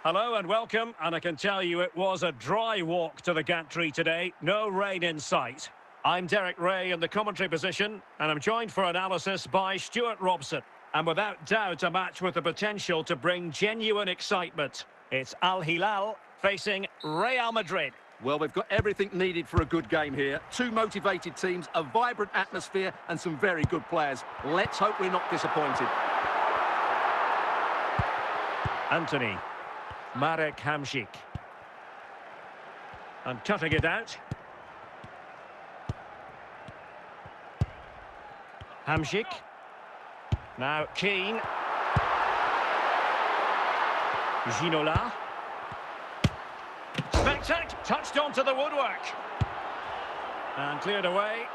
Hello and welcome, and I can tell you it was a dry walk to the gantry today, no rain in sight. I'm Derek Ray in the commentary position, and I'm joined for analysis by Stuart Robson. And without doubt, a match with the potential to bring genuine excitement. It's Al Hilal facing Real Madrid. Well, they've got everything needed for a good game here. Two motivated teams, a vibrant atmosphere, and some very good players. Let's hope we're not disappointed. Anthony. Marek Hamšík. And cutting it out. Hamšík. Now Keane. Ginola. Spectac, touched onto the woodwork. And cleared away.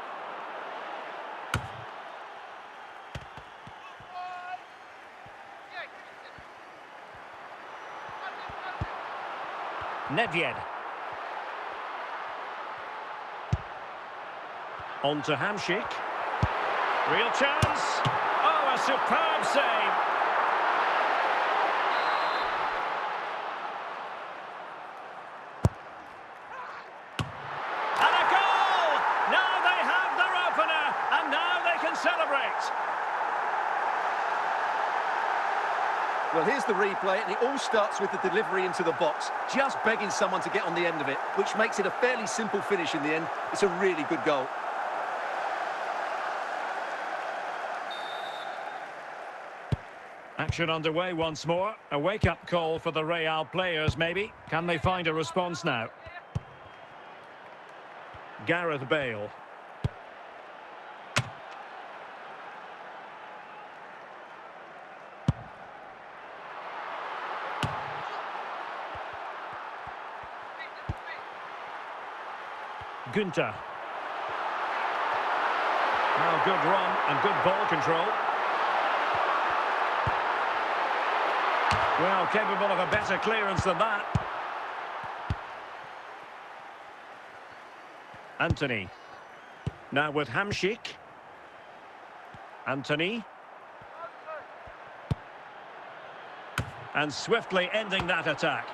Nedved. On to Hamšík. Real chance. Oh, a superb save. And a goal! Now they have their opener, and now they can celebrate. Well, here's the replay, and it all starts with the delivery into the box. Just begging someone to get on the end of it, which makes it a fairly simple finish in the end. It's a really good goal. Action underway once more. A wake-up call for the Real players, maybe. Can they find a response now? Gareth Bale. Günther. Now good run and good ball control. Well, capable of a better clearance than that. Anthony. Now with Hamšík. Anthony. And swiftly ending that attack.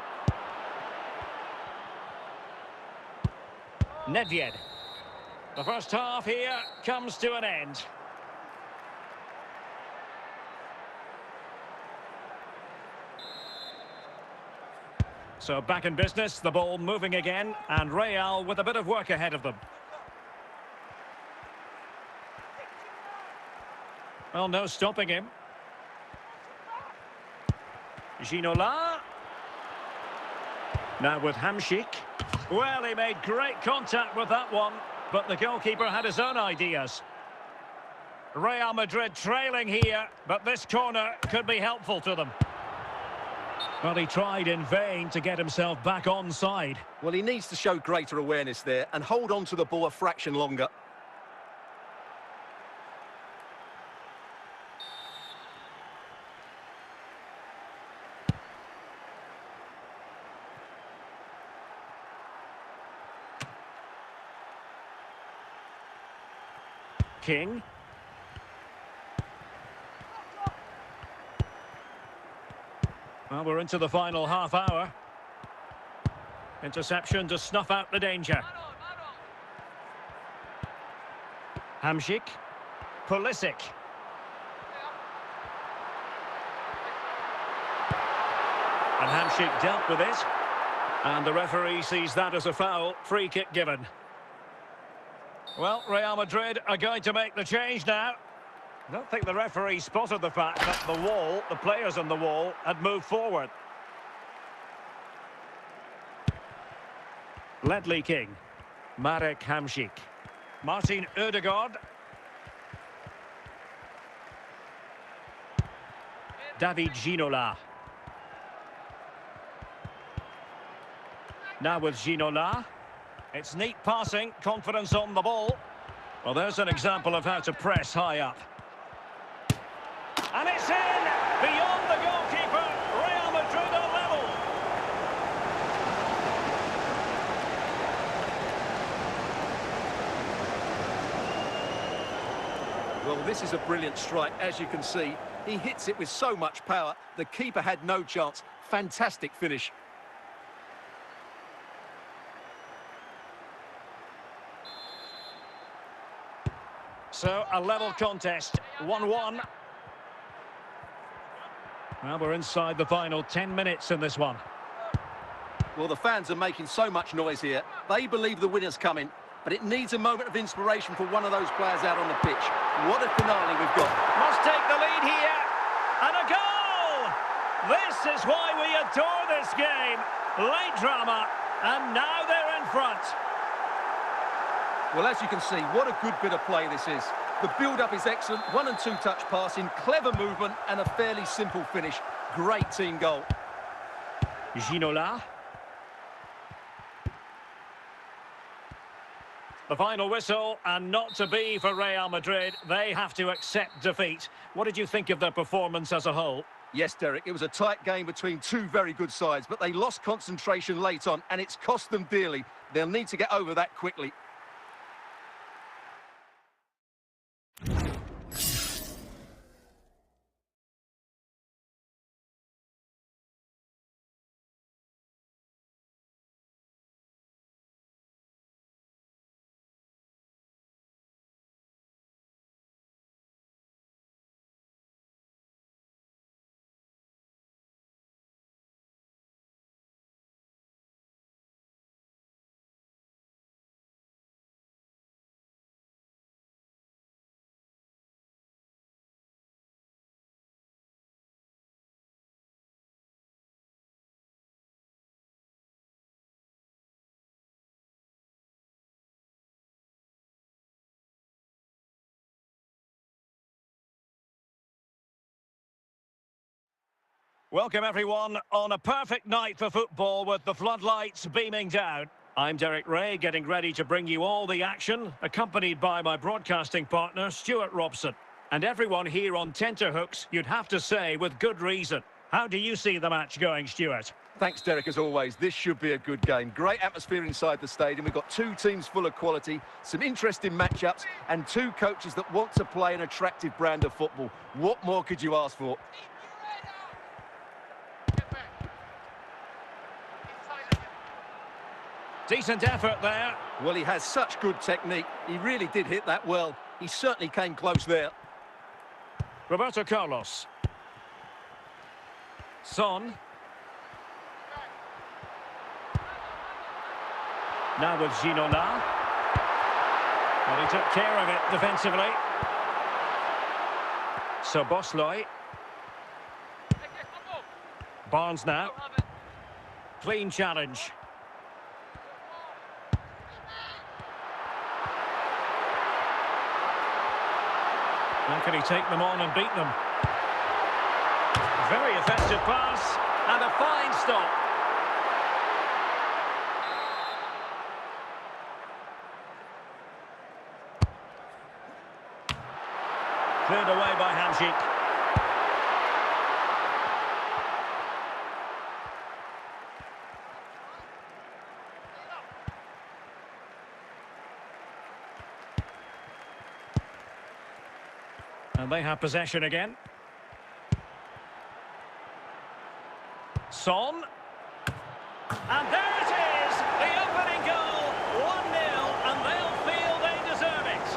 Nedved. The first half here comes to an end. So back in business, the ball moving again, and Real with a bit of work ahead of them. Well, no stopping him. Ginola. Now with Hamšík. Well, he made great contact with that one, but the goalkeeper had his own ideas. Real Madrid trailing here, but this corner could be helpful to them. Well, he tried in vain to get himself back onside. Well, he needs to show greater awareness there and hold on to the ball a fraction longer. King. Well, we're into the final half hour. Interception to snuff out the danger. Hamšík. Pulisic. And Hamšík dealt with it. And the referee sees that as a foul. Free kick given. Well, Real Madrid are going to make the change now. I don't think the referee spotted the fact that the players on the wall, had moved forward. Ledley King. Marek Hamšík. Martin Ødegaard. David Ginola. Now with Ginola. It's neat passing, confidence on the ball. Well, there's an example of how to press high up. And it's in! Beyond the goalkeeper, Real Madrid are level. Well, this is a brilliant strike, as you can see. He hits it with so much power. The keeper had no chance. Fantastic finish. So, a level contest, 1-1. Well, we're inside the final 10 minutes in this one. Well, the fans are making so much noise here. They believe the winner's coming, but it needs a moment of inspiration for one of those players out on the pitch. What a finale we've got. Must take the lead here. And a goal! This is why we adore this game. Late drama, and now they're in front. Well, as you can see, what a good bit of play this is. The build-up is excellent, 1- and 2-touch passing, clever movement, and a fairly simple finish. Great team goal. Ginola. The final whistle, and not to be for Real Madrid. They have to accept defeat. What did you think of their performance as a whole? Yes, Derek, it was a tight game between two very good sides, but they lost concentration late on, and it's cost them dearly. They'll need to get over that quickly. Welcome everyone on a perfect night for football with the floodlights beaming down. I'm Derek Ray, getting ready to bring you all the action, accompanied by my broadcasting partner, Stuart Robson. And everyone here on tenterhooks, you'd have to say, with good reason. How do you see the match going, Stuart? Thanks, Derek, as always. This should be a good game. Great atmosphere inside the stadium. We've got two teams full of quality, some interesting matchups, and two coaches that want to play an attractive brand of football. What more could you ask for? Decent effort there. Well, he has such good technique. He really did hit that well. He certainly came close there. Roberto Carlos. Son. Now with Ginola. Well, he took care of it defensively. So Bosloy. Barnes now. Clean challenge. How can he take them on and beat them? Very effective pass and a fine stop. Cleared away by Hamsik. And they have possession again. Son. And there it is! The opening goal! 1-0, and they'll feel they deserve it.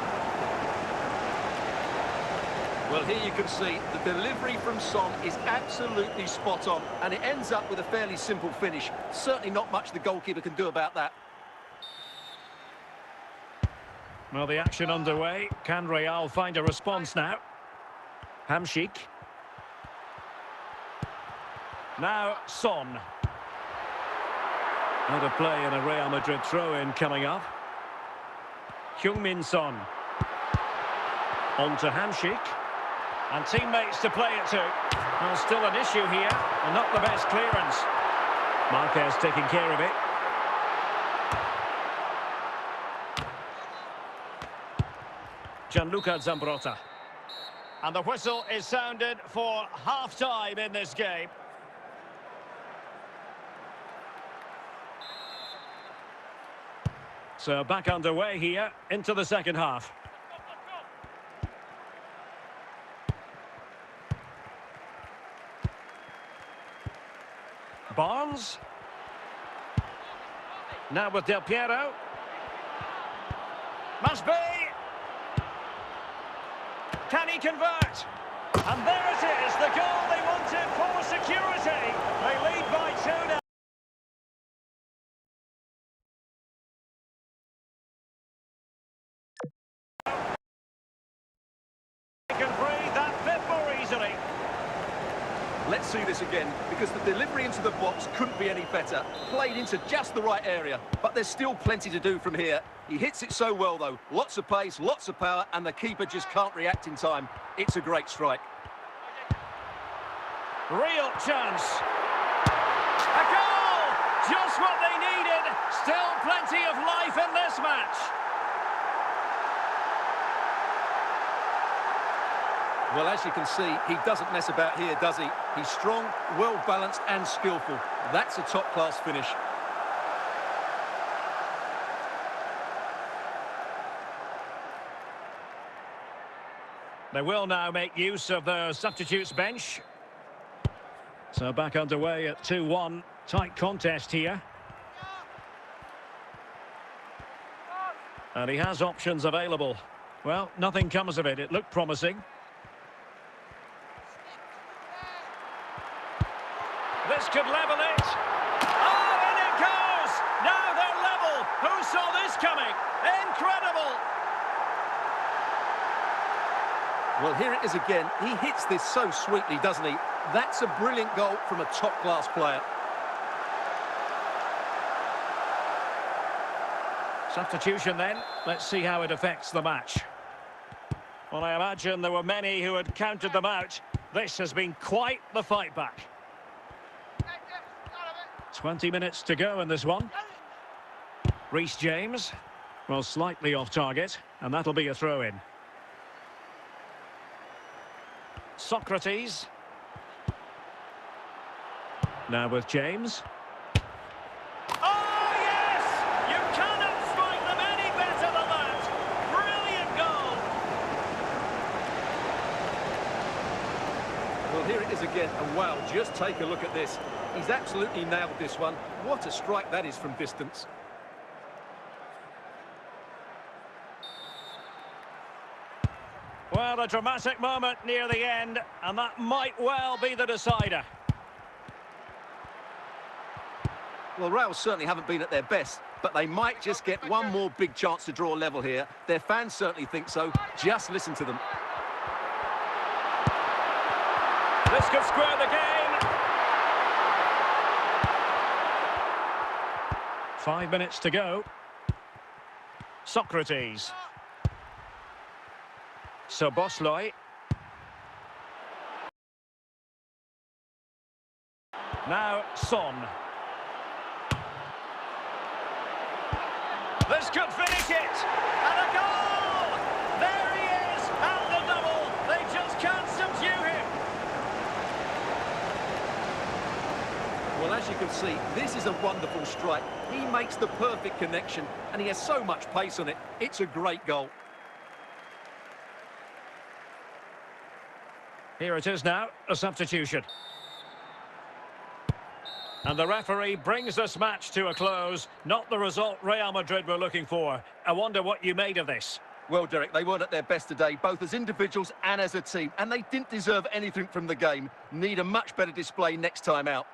Well, here you can see the delivery from Son is absolutely spot on, and it ends up with a fairly simple finish. Certainly not much the goalkeeper can do about that. Well, the action underway. Can Real find a response now? Hamsik. Now Son. Out of play and a Real Madrid throw-in coming up. Heung-min Son. On to Hamsik. And teammates to play it to. Well, still an issue here, and not the best clearance. Marquez taking care of it. Gianluca Zambrotta. And the whistle is sounded for half-time in this game. So back underway here into the second half. Barnes. Now with Del Piero. Must be. Can he convert? And there it is, the goal they wanted for security. They lead by 2 now. They can breathe that bit more easily. Let's see this again, because the delivery into the box couldn't be any better. Played into just the right area, but there's still plenty to do from here. He hits it so well, though. Lots of pace, lots of power, and the keeper just can't react in time. It's a great strike. Real chance. A goal! Just what they needed. Still plenty of life in this match. Well, as you can see, he doesn't mess about here, does he? He's strong, well-balanced and skillful. That's a top-class finish. They will now make use of the substitutes bench. So back underway at 2-1. Tight contest here. And he has options available. Well, nothing comes of it. It looked promising. This could level it. Oh, in it goes! Now they're level. Who saw this coming? Incredible! Well, here it is again. He hits this so sweetly, doesn't he? That's a brilliant goal from a top-class player. Substitution then. Let's see how it affects the match. Well, I imagine there were many who had counted them out. This has been quite the fight back. 20 minutes to go in this one. Reece James. Well, slightly off target, and that'll be a throw-in. Socrates. Now with James. Oh, yes! You cannot strike them any better than that. Brilliant goal. Well, here it is again, and wow, just take a look at this. He's absolutely nailed this one. What a strike that is from distance. Well, a dramatic moment near the end, and that might well be the decider. Well, Real certainly haven't been at their best, but they might just get one more big chance to draw level here. Their fans certainly think so. Just listen to them. This could square the game. 5 minutes to go. Socrates. Szoboszlai. Now Son. This could finish it. And a goal! There he is, and the double. They just can't subdue him. Well, as you can see, this is a wonderful strike. He makes the perfect connection, and he has so much pace on it. It's a great goal. Here it is now, a substitution. And the referee brings this match to a close. Not the result Real Madrid were looking for. I wonder what you made of this. Well, Derek, they weren't at their best today, both as individuals and as a team, and they didn't deserve anything from the game. Need a much better display next time out.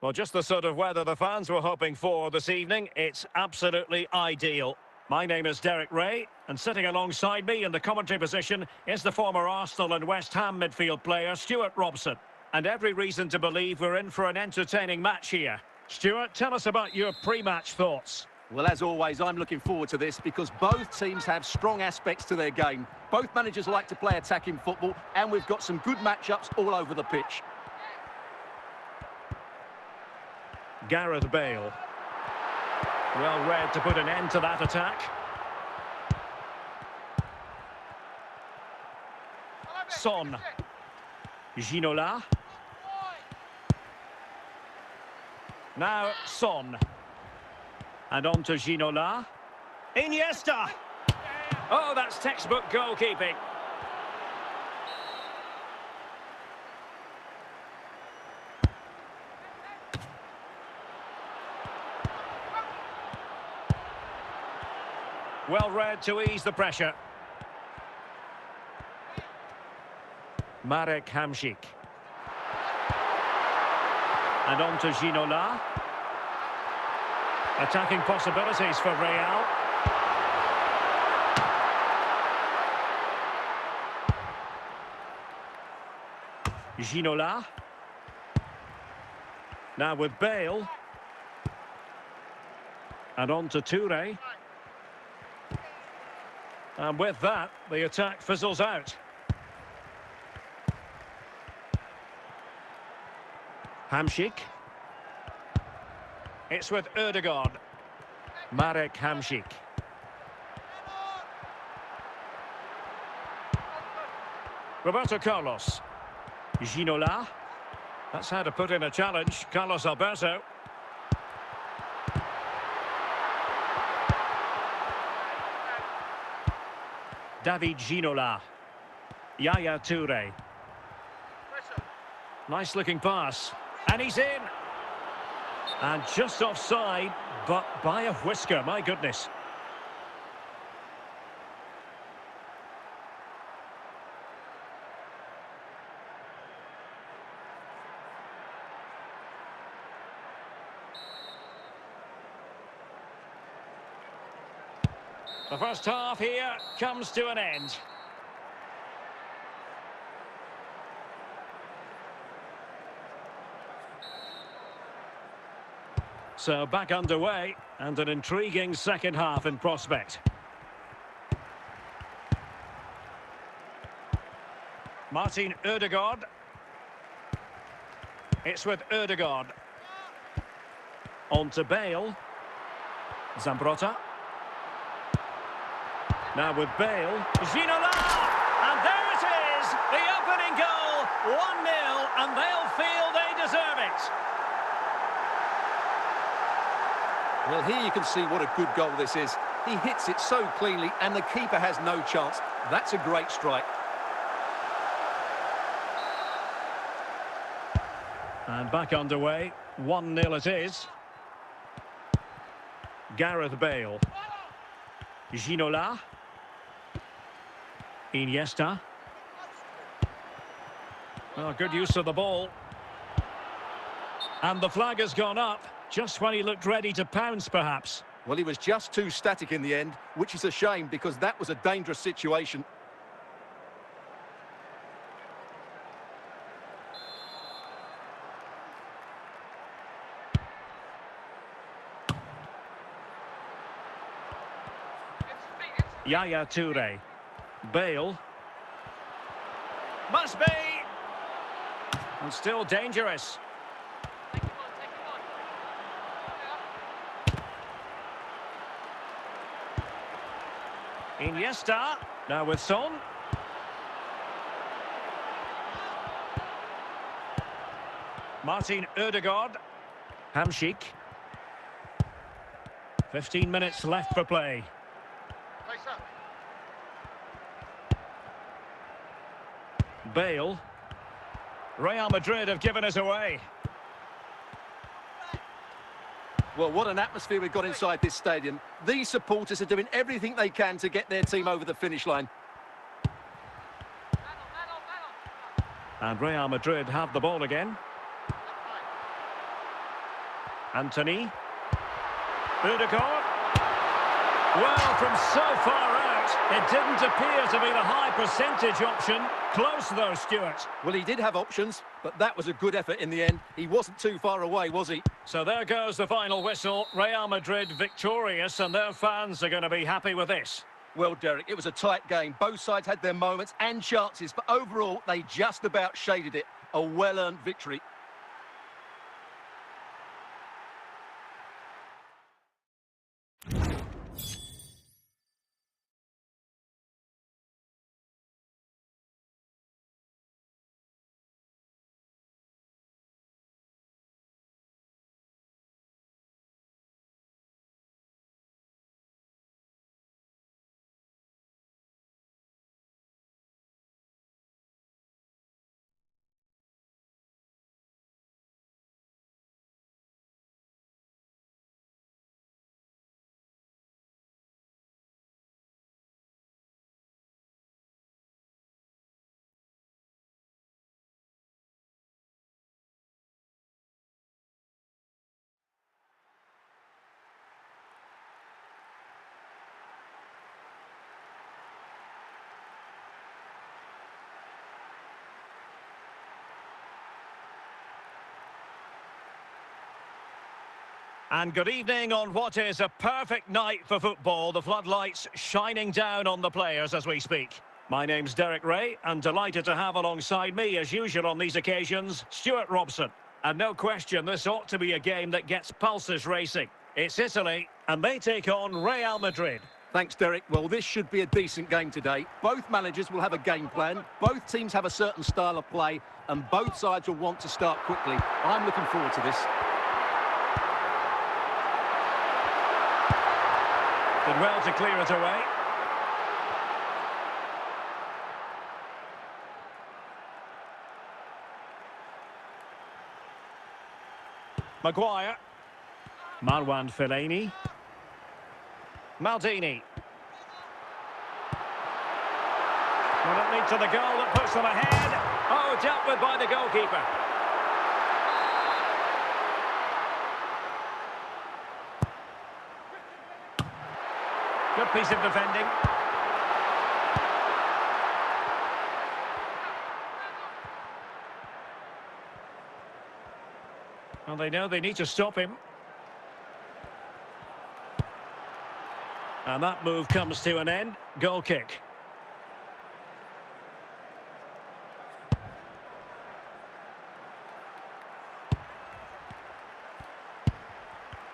Well, just the sort of weather the fans were hoping for this evening. It's absolutely ideal. My name is Derek Ray, and sitting alongside me in the commentary position is the former Arsenal and West Ham midfield player, Stuart Robson. And every reason to believe we're in for an entertaining match here. Stuart, tell us about your pre-match thoughts. Well, as always, I'm looking forward to this because both teams have strong aspects to their game. Both managers like to play attacking football, and we've got some good matchups all over the pitch. Gareth Bale. Well read to put an end to that attack. Son. Ginola. Now Son. And on to Ginola. Iniesta. Oh, that's textbook goalkeeping. Well read to ease the pressure. Marek Hamšík. And on to Ginola. Attacking possibilities for Real. Ginola. Now with Bale. And on to Touré. And with that, the attack fizzles out. Hamšík. It's with Ødegaard. Marek Hamšík. Roberto Carlos. Ginola. That's how to put in a challenge. Carlos Alberto. David Ginola. Yaya Touré. Nice looking pass. And he's in. And just offside, but by a whisker, my goodness. The first half here comes to an end. So back underway, and an intriguing second half in prospect. Martin Ødegaard. It's with Ødegaard. On to Bale. Zambrotta. Now with Bale. Ginola! And there it is! The opening goal! 1-0, and they'll feel they deserve it. Well, here you can see what a good goal this is. He hits it so cleanly, and the keeper has no chance. That's a great strike. And back underway. 1-0 it is. Gareth Bale. Ginola. Iniesta. Oh, good use of the ball. And the flag has gone up, just when he looked ready to pounce, perhaps. Well, he was just too static in the end, which is a shame because that was a dangerous situation. Yaya Touré. Bale. Must be! And still dangerous. Iniesta. Now with Son. Martin Ødegaard. Hamšík. 15 minutes left for play. Bale. Real Madrid have given us away. Well, what an atmosphere we've got inside this stadium. These supporters are doing everything they can to get their team over the finish line. And Real Madrid have the ball again. Anthony. Ødegaard. Well, from so far out, it didn't appear to be the high percentage option. Close though, Stuart. Well, he did have options, but that was a good effort in the end. He wasn't too far away, was he? So there goes the final whistle. Real Madrid victorious, and their fans are going to be happy with this. Well, Derek, it was a tight game. Both sides had their moments and chances, but overall, they just about shaded it. A well-earned victory. And good evening on what is a perfect night for football. The floodlights shining down on the players as we speak. My name's Derek Ray, and delighted to have alongside me, as usual on these occasions, Stuart Robson. And no question, this ought to be a game that gets pulses racing. It's Italy, and they take on Real Madrid. Thanks, Derek. Well, this should be a decent game today. Both managers will have a game plan. Both teams have a certain style of play, and both sides will want to start quickly. I'm looking forward to this. Did well to clear it away. Maguire. Marwan Fellaini. Maldini. Will it lead to the goal that puts them ahead? Oh, dealt with by the goalkeeper. Good piece of defending. Well, they know they need to stop him. And that move comes to an end. Goal kick.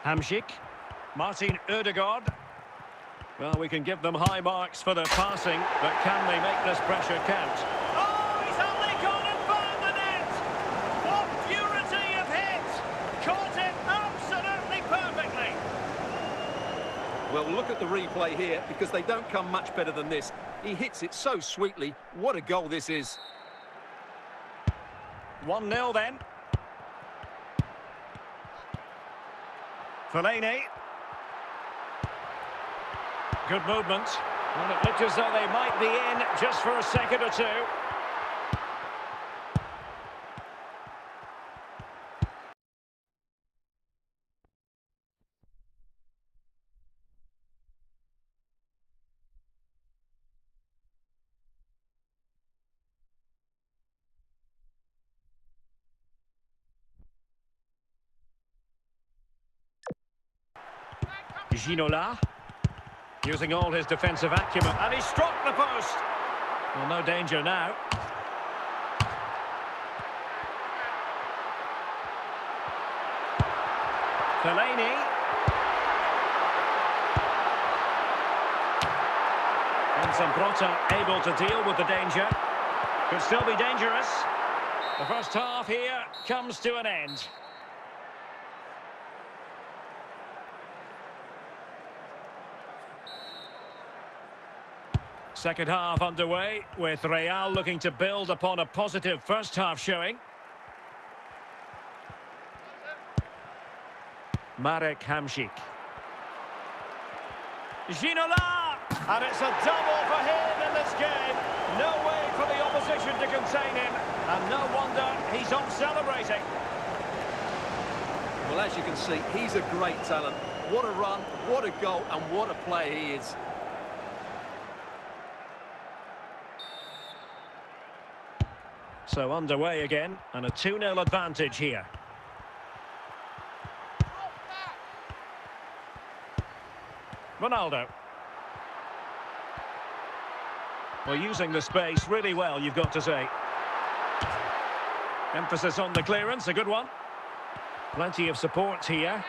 Hamšík. Martin Ødegaard. Well, we can give them high marks for their passing, but can they make this pressure count? Oh, he's only gone and found the net! What purity of hit! Caught it absolutely perfectly! Well, look at the replay here, because they don't come much better than this. He hits it so sweetly. What a goal this is. 1-0 then. Fellaini. Good movement. Well, it looked as though they might be in just for a second or two. Ginola. Using all his defensive acumen, and he struck the post. Well, no danger now. Fellaini. And Zambrota able to deal with the danger. Could still be dangerous. The first half here comes to an end. Second half underway, with Real looking to build upon a positive first half showing. Marek Hamšík. Ginola! And it's a double for him in this game. No way for the opposition to contain him. And no wonder he's off celebrating. Well, as you can see, he's a great talent. What a run, what a goal, and what a player he is. So underway again, and a 2-0 advantage here. Ronaldo. Well, using the space really well, you've got to say. Emphasis on the clearance, a good one. Plenty of support here.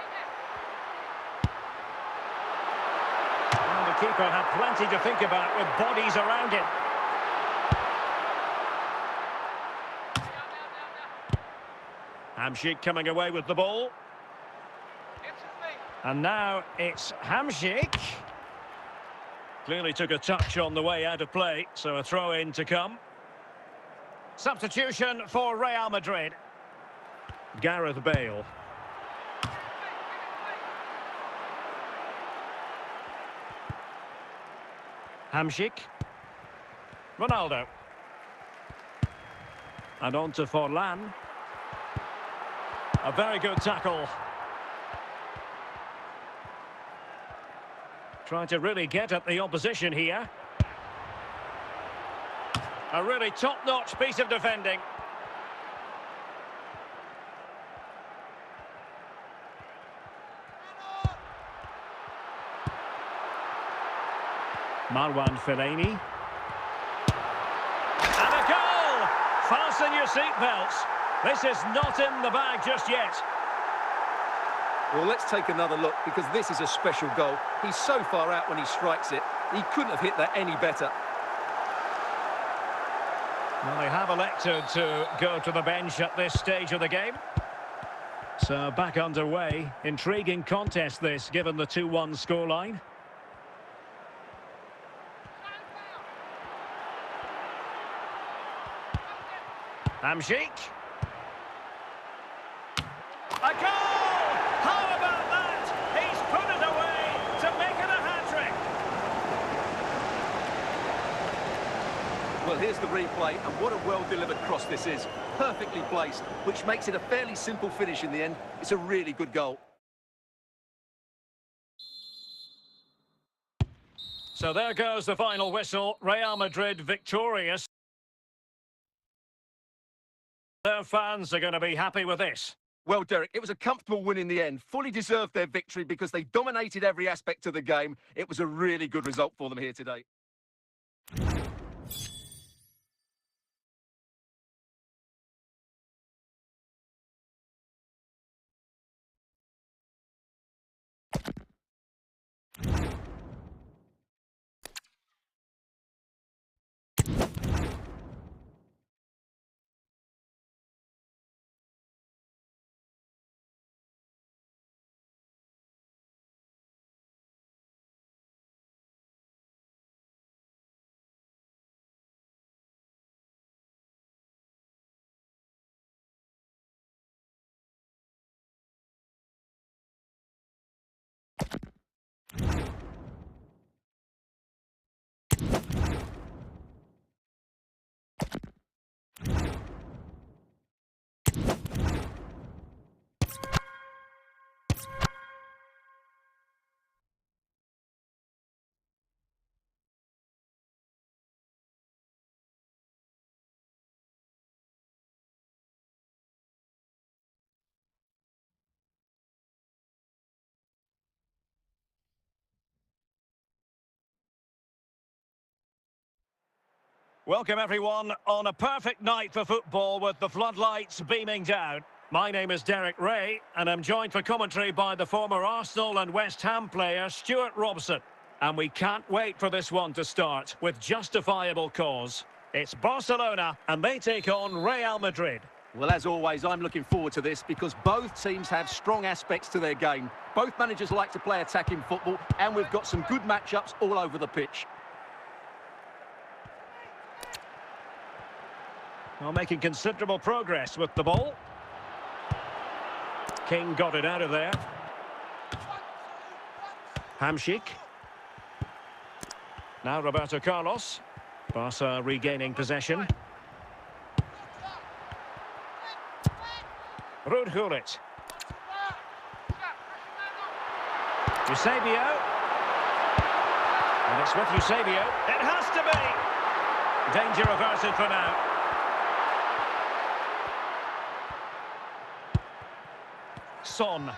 And the keeper had plenty to think about with bodies around him. Hamšík coming away with the ball. And now it's Hamšík. Clearly took a touch on the way out of play, so a throw-in to come. Substitution for Real Madrid. Gareth Bale. Hamšík. Ronaldo. And on to Forlan. A very good tackle. Trying to really get at the opposition here. A really top-notch piece of defending. Marwan Fellaini. And a goal! Fasten your seatbelts. This is not in the bag just yet. Well, let's take another look, because this is a special goal. He's so far out when he strikes it. He couldn't have hit that any better. Well, they have elected to go to the bench at this stage of the game. So back underway. Intriguing contest this, given the 2-1 scoreline. Hamšík. A goal! How about that? He's put it away to make it a hat-trick. Well, here's the replay, and what a well-delivered cross this is. Perfectly placed, which makes it a fairly simple finish in the end. It's a really good goal. So there goes the final whistle. Real Madrid victorious. Their fans are going to be happy with this. Well, Derek, it was a comfortable win in the end. Fully deserved their victory because they dominated every aspect of the game. It was a really good result for them here today. Welcome everyone on a perfect night for football with the floodlights beaming down. My name is Derek Ray and I'm joined for commentary by the former Arsenal and West Ham player Stuart Robson. And we can't wait for this one to start with justifiable cause. It's Barcelona and they take on Real Madrid. Well, as always, I'm looking forward to this because both teams have strong aspects to their game. Both managers like to play attacking football and we've got some good matchups all over the pitch. Well, making considerable progress with the ball. King got it out of there. Hamšík. Now Roberto Carlos. Barca regaining possession. Ruud Gullit. Eusebio. And it's with Eusebio. It has to be. Danger averted for now. Son.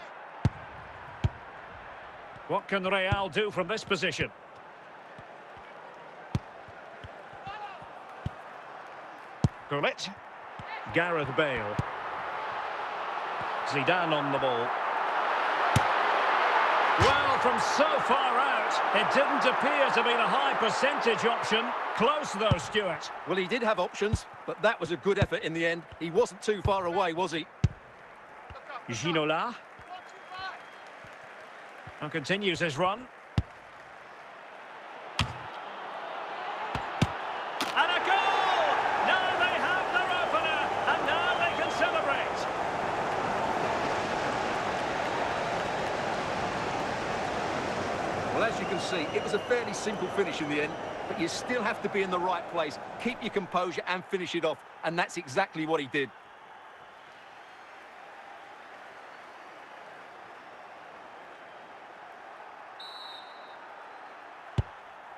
What can Real do from this position? Gullit. Gareth Bale. Zidane on the ball. Well, from so far out, it didn't appear to be the high percentage option. Close though, Stuart. Well, he did have options, but that was a good effort in the end. He wasn't too far away, was he? Ginola. And continues his run. And a goal! Now they have their opener, and now they can celebrate. Well, as you can see, it was a fairly simple finish in the end, but you still have to be in the right place, keep your composure and finish it off, and that's exactly what he did.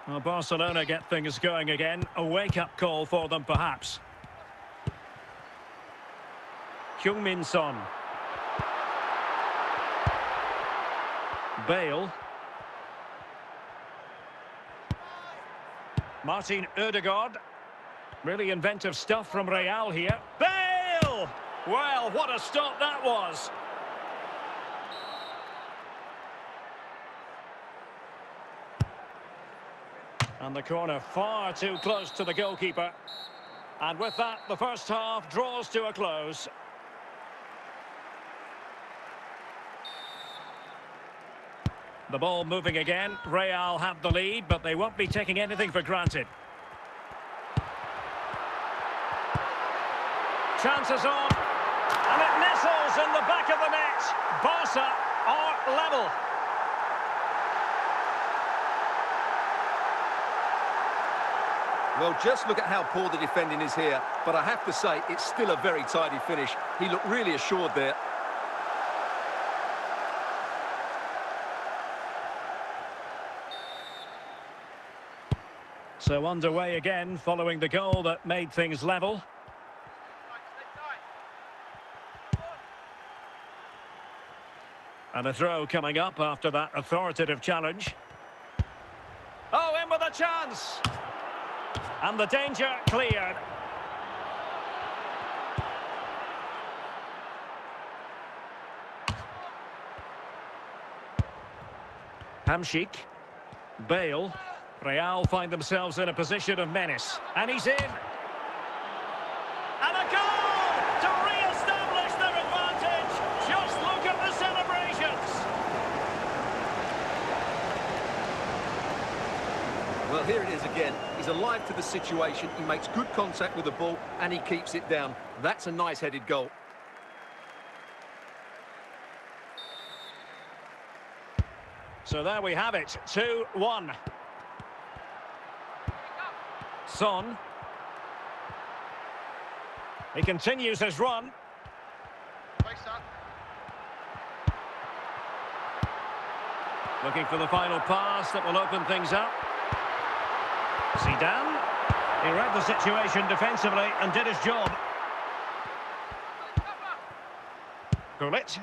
Well, Barcelona get things going again. A wake-up call for them, perhaps. Heung-min Son. Bale. Martin Ødegaard. Really inventive stuff from Real here. Bale! Well, what a stop that was. And the corner far too close to the goalkeeper. And with that, the first half draws to a close. The ball moving again. Real have the lead, but they won't be taking anything for granted. Chances on. And it missiles in the back of the net. Barca are level. Well, just look at how poor the defending is here, but I have to say, it's still a very tidy finish. He looked really assured there. So underway again, following the goal that made things level. And a throw coming up after that authoritative challenge. Oh, in with a chance! And the danger cleared. Hamšík. Bale. Real find themselves in a position of menace. And he's in. And a goal to re-establish their advantage. Just look at the celebrations. Well, here it is again. He's alive to the situation. He makes good contact with the ball and he keeps it down. That's a nice-headed goal. So there we have it, 2-1. Son. He continues his run. Looking for the final pass that will open things up. Zidane. He read the situation defensively and did his job. Gullit.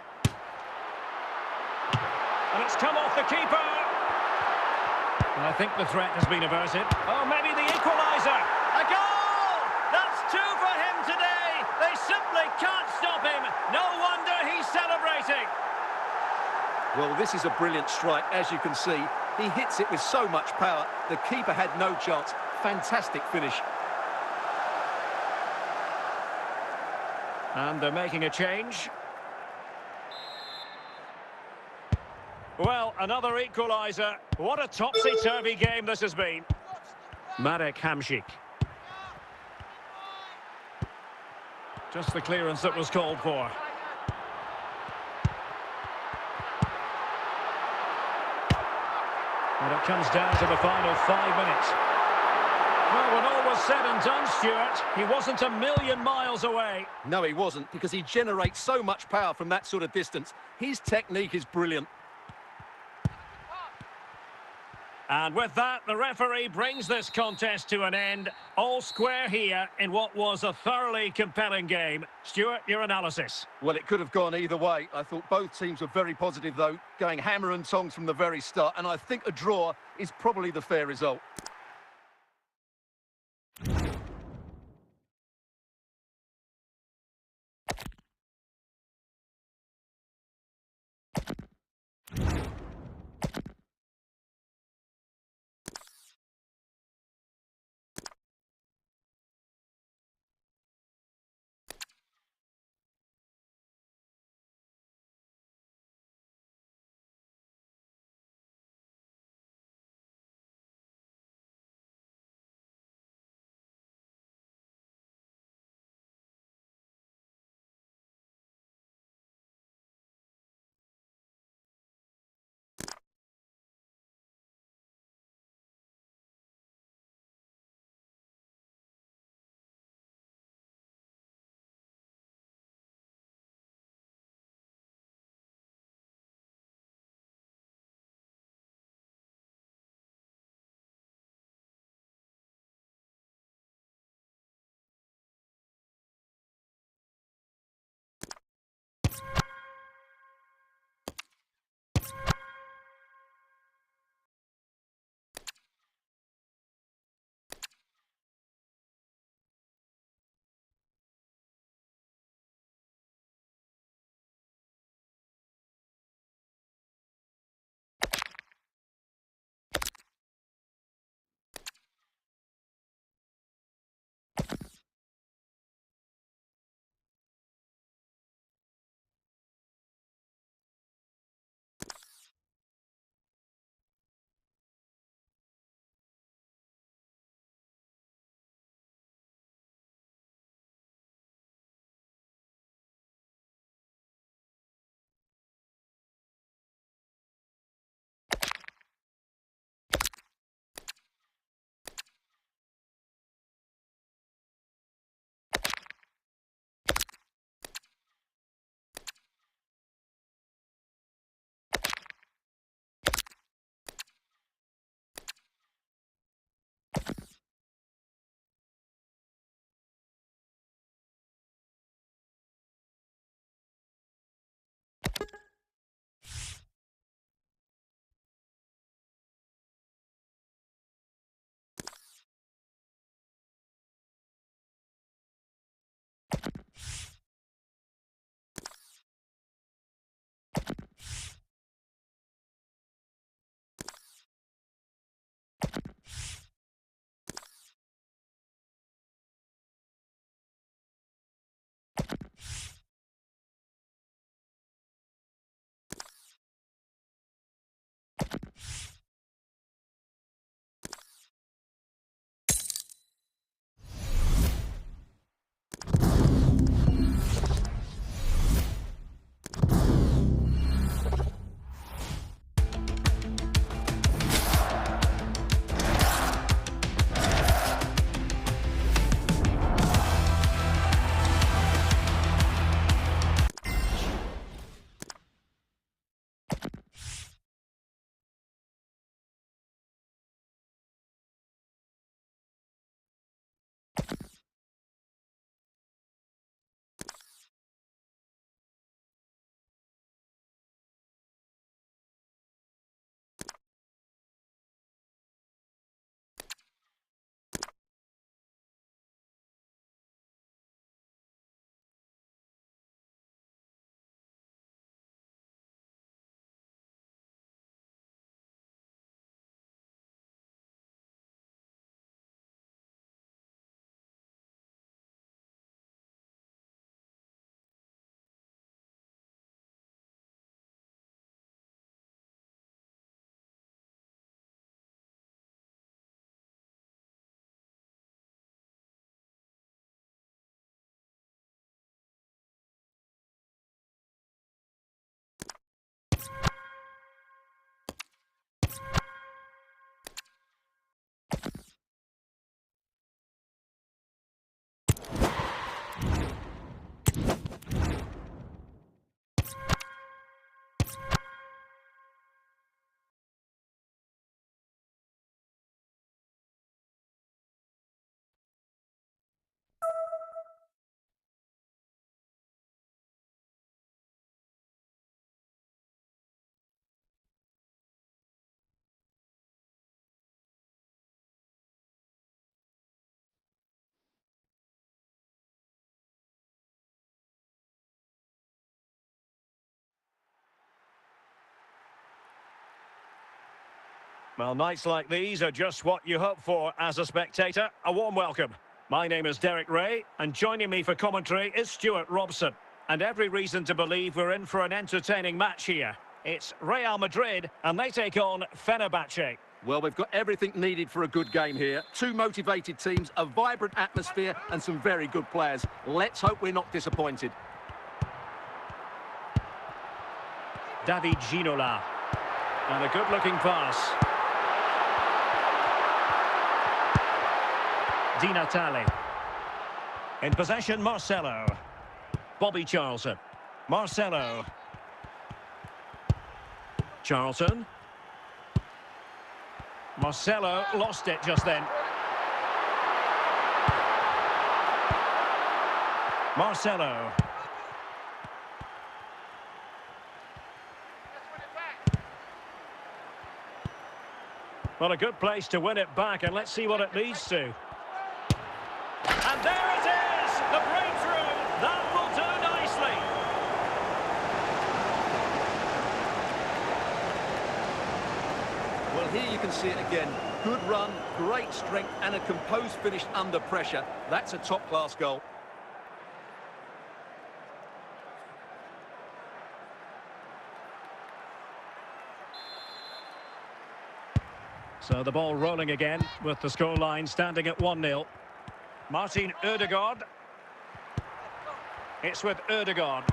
And it's come off the keeper. And I think the threat has been averted. Oh, maybe the equaliser. A goal! That's two for him today. They simply can't stop him. No wonder he's celebrating. Well, this is a brilliant strike, as you can see. He hits it with so much power. The keeper had no chance. Fantastic finish. And they're making a change. Well, another equaliser. What a topsy-turvy game this has been. Marek Hamšík. Just the clearance that was called for. And it comes down to the final 5 minutes. Well, when all was said and done, Stuart, he wasn't a million miles away. No, he wasn't, because he generates so much power from that sort of distance. His technique is brilliant. And with that, the referee brings this contest to an end. All square here in what was a thoroughly compelling game. Stuart, your analysis. Well, it could have gone either way. I thought both teams were very positive, though, going hammer and tongs from the very start. And I think a draw is probably the fair result. Well, nights like these are just what you hope for as a spectator. A warm welcome. My name is Derek Ray, and joining me for commentary is Stuart Robson. And every reason to believe we're in for an entertaining match here. It's Real Madrid, and they take on Fenerbahce. Well, we've got everything needed for a good game here. Two motivated teams, a vibrant atmosphere, and some very good players. Let's hope we're not disappointed. David Ginola. And a good-looking pass. Di Natale. In possession, Marcelo. Bobby Charlton. Marcelo. Charlton. Marcelo lost it just then. Marcelo. Well, a good place to win it back, and let's see what it leads to. And there it is! The breakthrough! That will do nicely! Well, here you can see it again. Good run, great strength, and a composed finish under pressure. That's a top-class goal. So the ball rolling again with the scoreline standing at 1-0. Martin Ødegaard. It's with Ødegaard.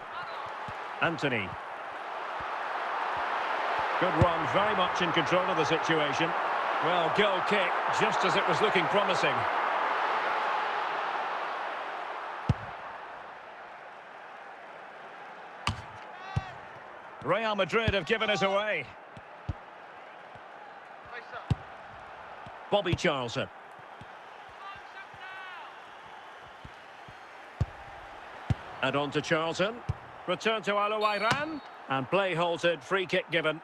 Anthony. Good run, very much in control of the situation. Well, goal kick, just as it was looking promising. Real Madrid have given us away. Bobby Charlton. And on to Charlton. Return to Alouairan. And play halted, free kick given.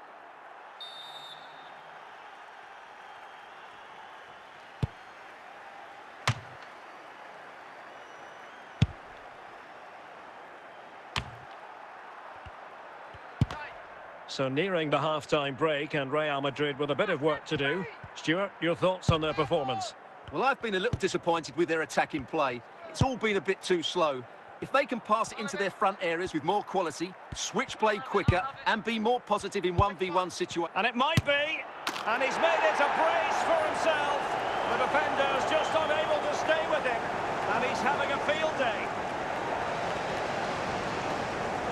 So nearing the half-time break, and Real Madrid with a bit of work to do. Stuart, your thoughts on their performance? Well, I've been a little disappointed with their attacking play. It's all been a bit too slow. If they can pass it into their front areas with more quality, switch play quicker, and be more positive in 1v1 situations. And it might be, and he's made it a brace for himself. The defender's just unable to stay with him, and he's having a field day.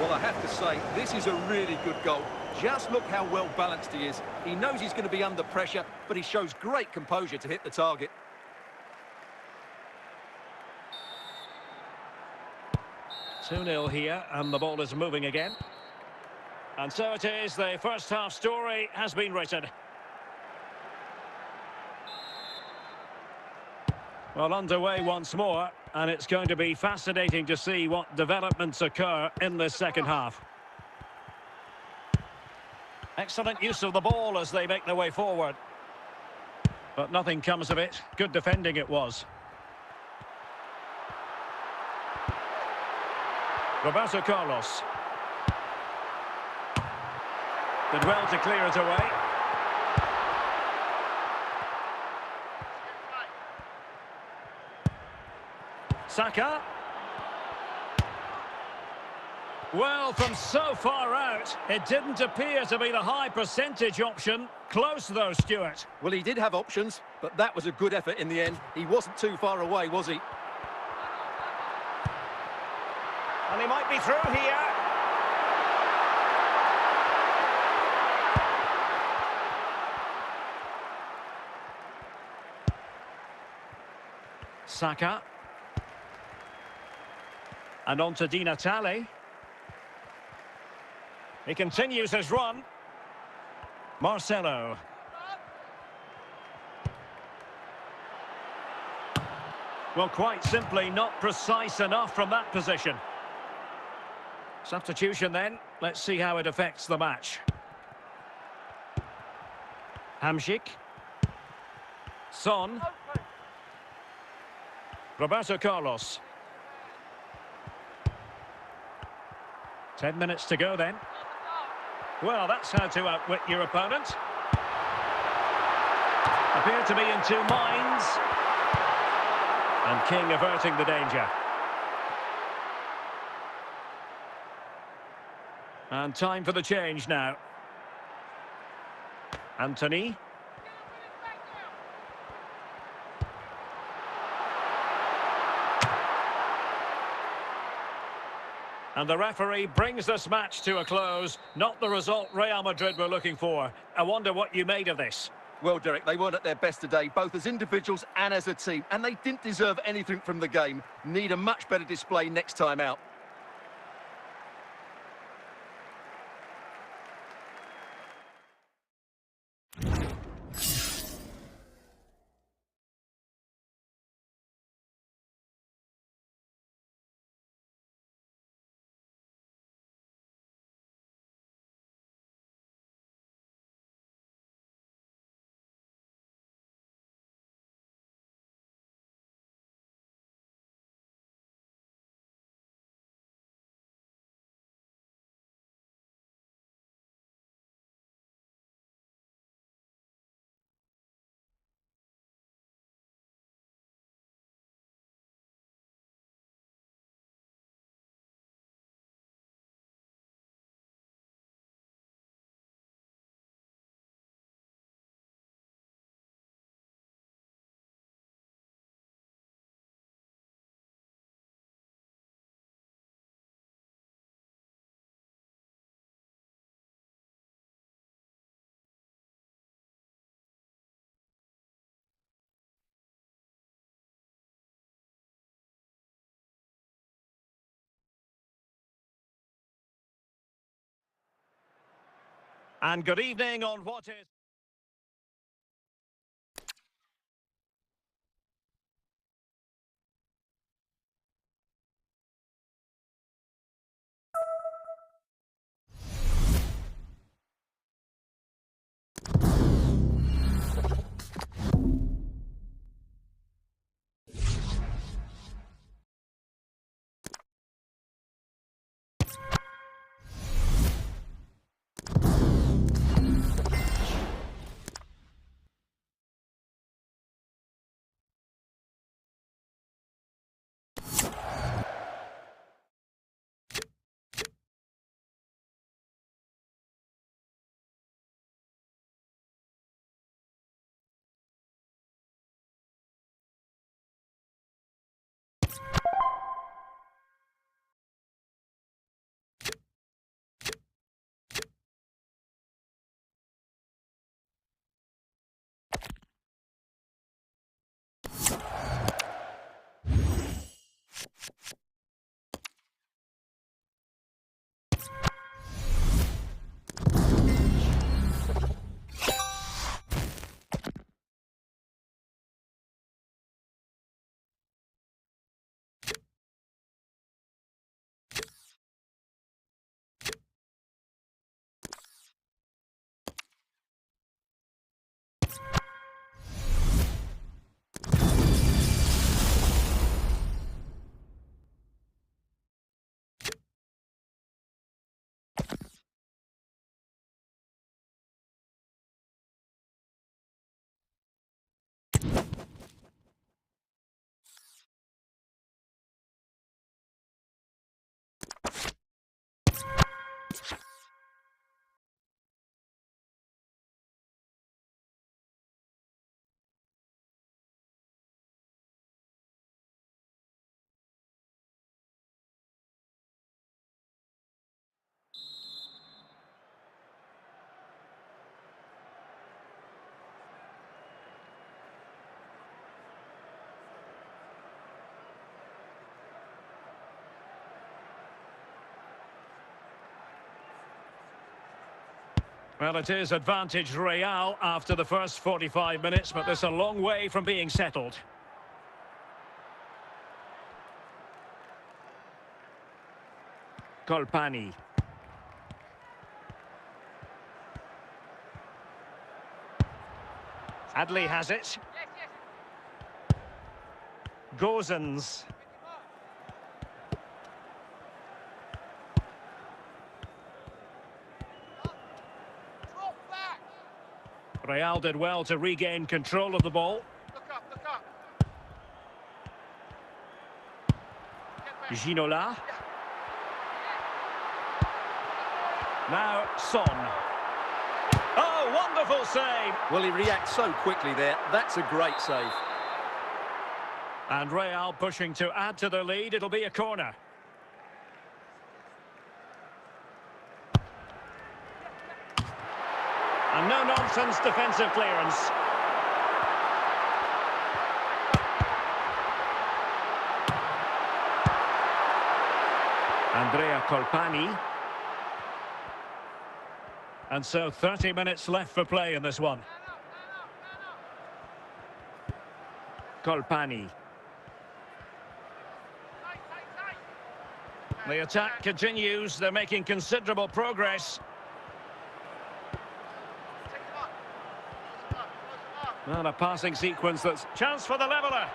Well, I have to say, this is a really good goal. Just look how well balanced he is. He knows he's going to be under pressure, but he shows great composure to hit the target. Two 2-0 here, and the ball is moving again. And so it is, the first half story has been written. Well, underway once more, and it's going to be fascinating to see what developments occur in this second half. Excellent use of the ball as they make their way forward. But nothing comes of it. Good defending it was. Roberto Carlos. Did well to clear it away. Saka. Well, from so far out, it didn't appear to be the high percentage option. Close though, Stuart. Well, he did have options, but that was a good effort in the end. He wasn't too far away, was he? And he might be through here. Saka. And on to Di Natale. He continues his run. Marcelo. Well, quite simply not precise enough from that position. Substitution then. Let's see how it affects the match. Hamšík. Son. Roberto Carlos. 10 minutes to go then. Well, that's how to outwit your opponent. Appear to be in two minds. And King averting the danger. And time for the change now. Anthony. And the referee brings this match to a close. Not the result Real Madrid were looking for. I wonder what you made of this. Well, Derek, they weren't at their best today, both as individuals and as a team. And they didn't deserve anything from the game. Need a much better display next time out. And good evening on what is... Well, it is advantage Real after the first 45 minutes, but there's a long way from being settled. Colpani. Adley has it. Gozens. Real did well to regain control of the ball. Look up, look up. Ginola. Now Son. Oh, wonderful save! Well, he reacts so quickly there. That's a great save. And Real pushing to add to their lead. It'll be a corner. And no-nonsense defensive clearance. Andrea Colpani. And so 30 minutes left for play in this one. Colpani. The attack continues. They're making considerable progress. And a passing sequence that's chance for the leveller.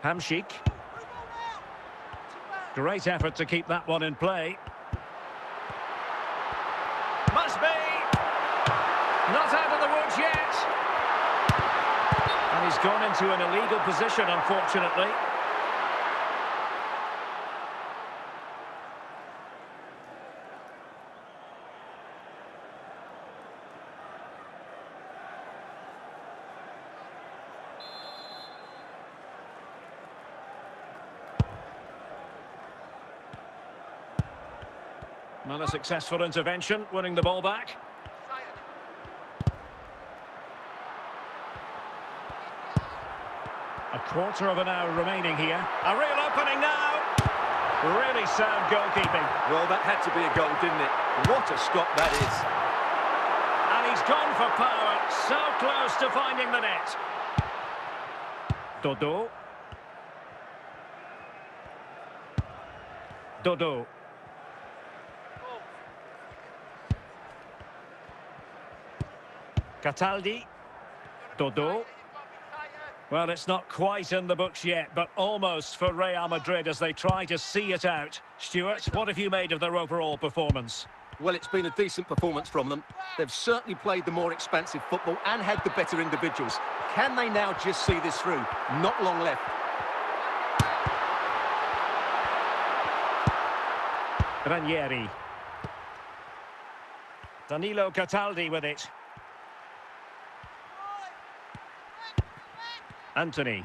Hamšík. Great effort to keep that one in play. Must be. Not out of the woods yet. And he's gone into an illegal position, unfortunately. Not a successful intervention, winning the ball back. A quarter of an hour remaining here. A real opening now. Really sound goalkeeping. Well, that had to be a goal, didn't it? What a stop that is. And he's gone for power. So close to finding the net. Dodo. Dodo. Cataldi. Dodo. Well, it's not quite in the books yet, but almost for Real Madrid as they try to see it out. Stuart, what have you made of their overall performance? Well, it's been a decent performance from them. They've certainly played the more expansive football and had the better individuals. Can they now just see this through? Not long left. Ranieri. Danilo Cataldi with it. Anthony.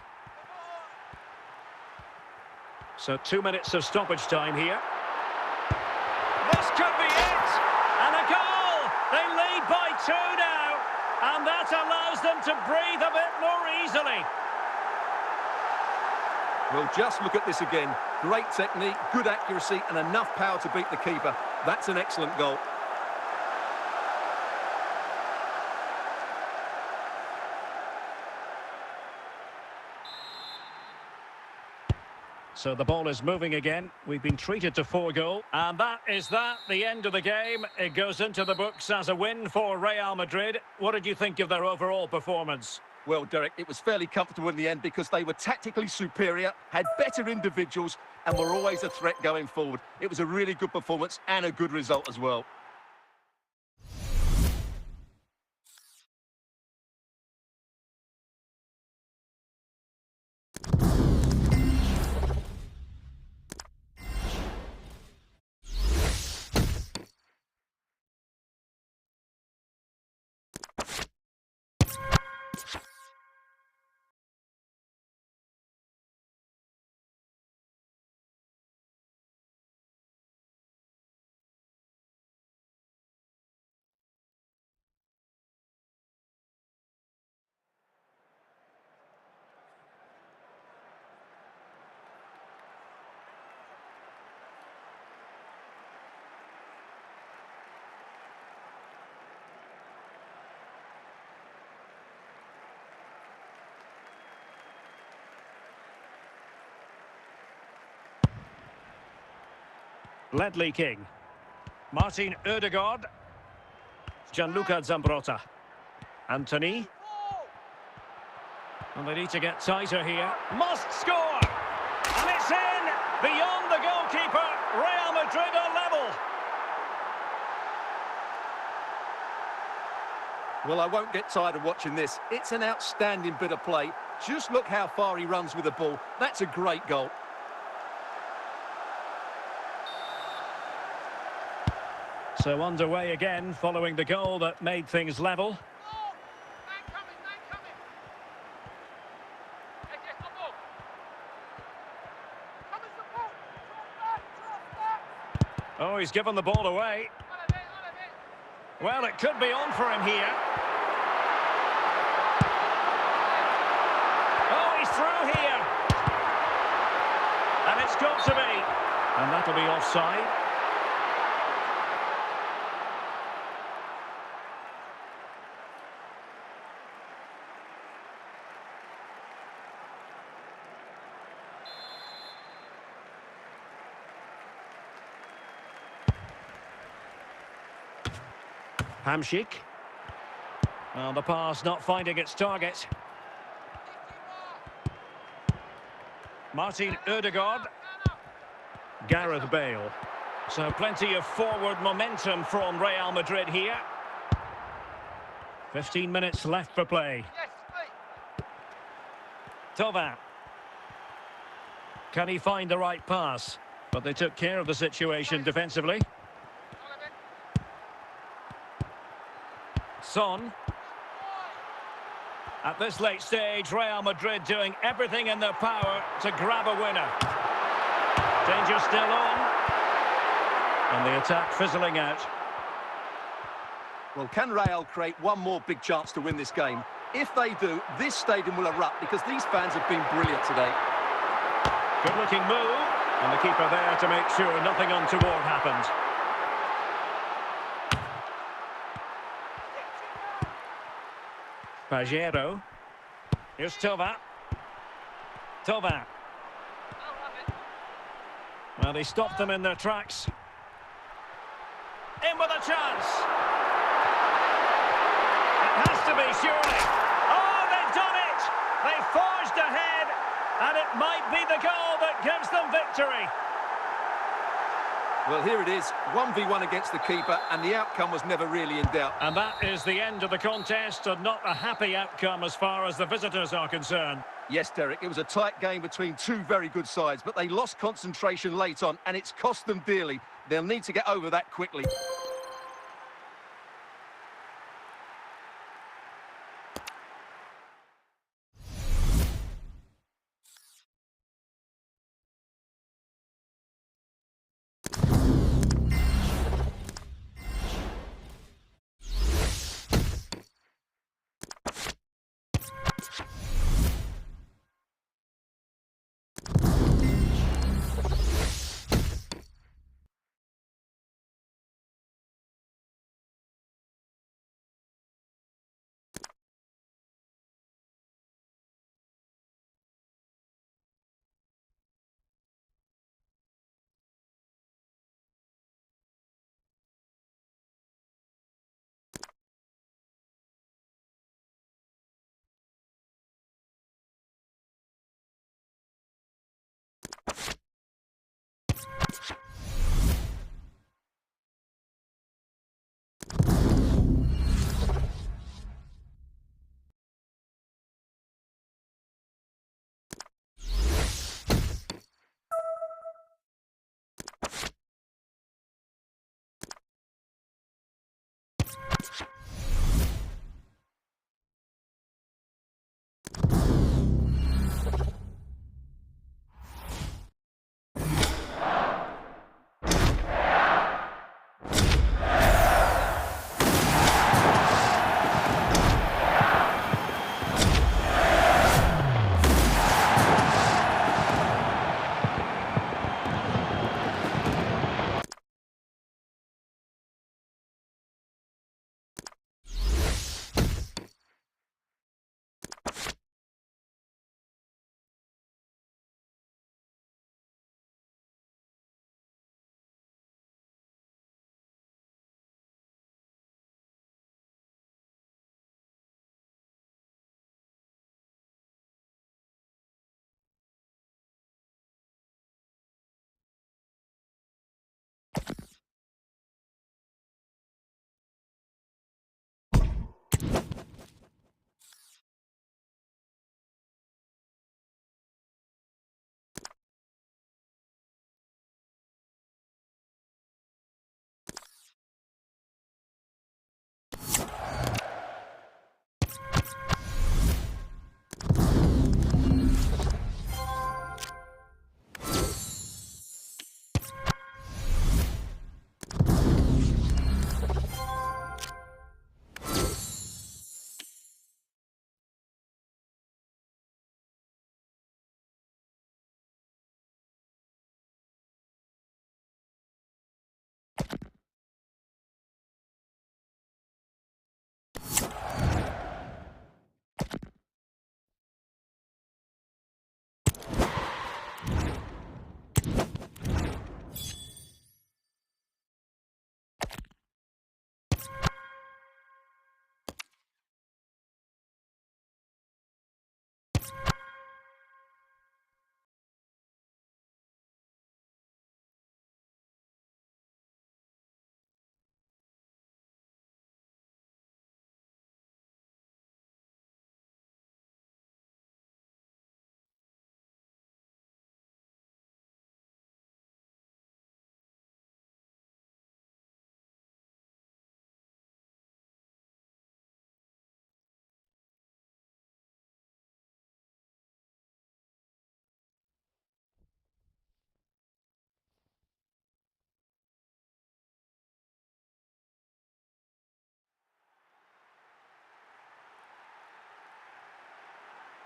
So 2 minutes of stoppage time here. This could be it! And a goal! They lead by 2 now! And that allows them to breathe a bit more easily. Well, just look at this again. Great technique, good accuracy, and enough power to beat the keeper. That's an excellent goal. So the ball is moving again. We've been treated to 4 goals. And that is the end of the game. It goes into the books as a win for Real Madrid. What did you think of their overall performance? Well, Derek, it was fairly comfortable in the end because they were tactically superior, had better individuals, and were always a threat going forward. It was a really good performance and a good result as well. Ledley King. Martin Ødegaard. Gianluca Zambrotta. Anthony. And they need to get tighter here. Must score! And it's in! Beyond the Well, I won't get tired of watching this. It's an outstanding bit of play. Just look how far he runs with the ball. That's a great goal. So underway again following the goal that made things level. Oh, he's given the ball away. Well, it could be on for him here. Oh, he's through here. And it's got to be. And that'll be offside. Hamšík. Well, the pass not finding its target. Martin Ødegaard. Gareth Bale. So plenty of forward momentum from Real Madrid here. 15 minutes left for play. Thauvin. Can he find the right pass? But they took care of the situation defensively. Son. At this late stage, Real Madrid doing everything in their power to grab a winner. Danger still on. And the attack fizzling out. Well, can Real create one more big chance to win this game? If they do, this stadium will erupt because these fans have been brilliant today. Good-looking move. And the keeper there to make sure nothing untoward happened. Pajero. Here's Thauvin. Thauvin. Well, he stopped them in their tracks. In with a chance. It has to be, surely. Oh, they've done it! They forged ahead, and it might be the goal that gives them victory. Well, here it is, 1v1 against the keeper, and the outcome was never really in doubt. And that is the end of the contest, and not a happy outcome as far as the visitors are concerned. Yes, Derek, it was a tight game between two very good sides, but they lost concentration late on, and it's cost them dearly. They'll need to get over that quickly.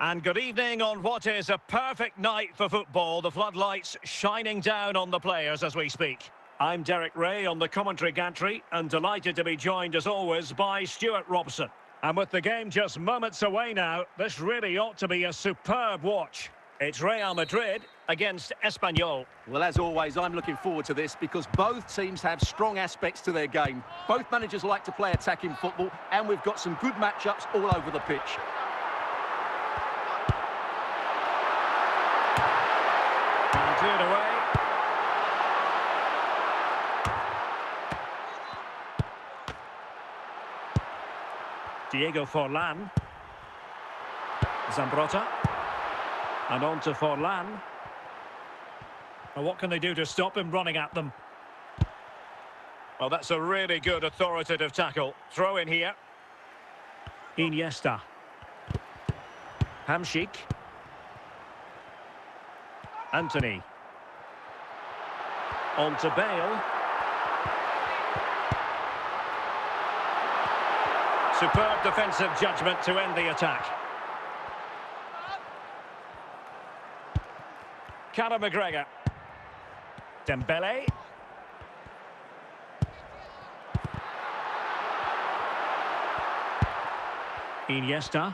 And good evening on what is a perfect night for football. The floodlights shining down on the players as we speak. I'm Derek Ray on the commentary gantry and delighted to be joined as always by Stuart Robson. And with the game just moments away now, this really ought to be a superb watch. It's Real Madrid against Espanyol. Well, as always, I'm looking forward to this because both teams have strong aspects to their game. Both managers like to play attacking football, and we've got some good matchups all over the pitch. And cleared away. Diego Forlan. Zambrotta. And on to Forlan. Well, what can they do to stop him running at them? Well, that's a really good authoritative tackle. Throw in here. Iniesta. Hamšík. Anthony. On to Bale. Superb defensive judgment to end the attack. Conor McGregor. Dembele. Iniesta.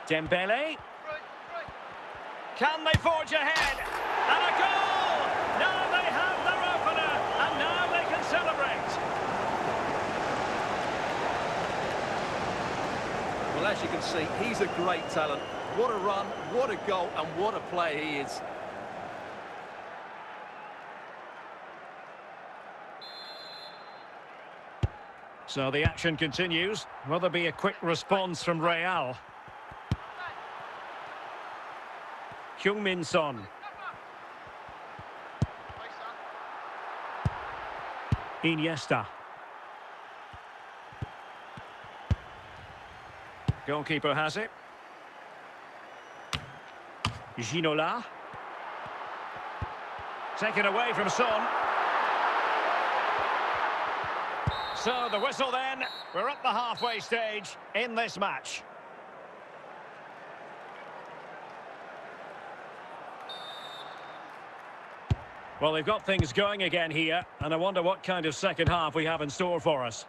Dembele. Can they forge ahead? And a goal! Now they have their opener, and now they can celebrate. Well, as you can see, he's a great talent. What a run, what a goal, and what a player he is. So the action continues. Will there be a quick response from Real? Heung-min Son. Iniesta. Goalkeeper has it. Ginola. Taken away from Son. So the whistle then. We're at the halfway stage in this match. Well, they've got things going again here, and I wonder what kind of second half we have in store for us.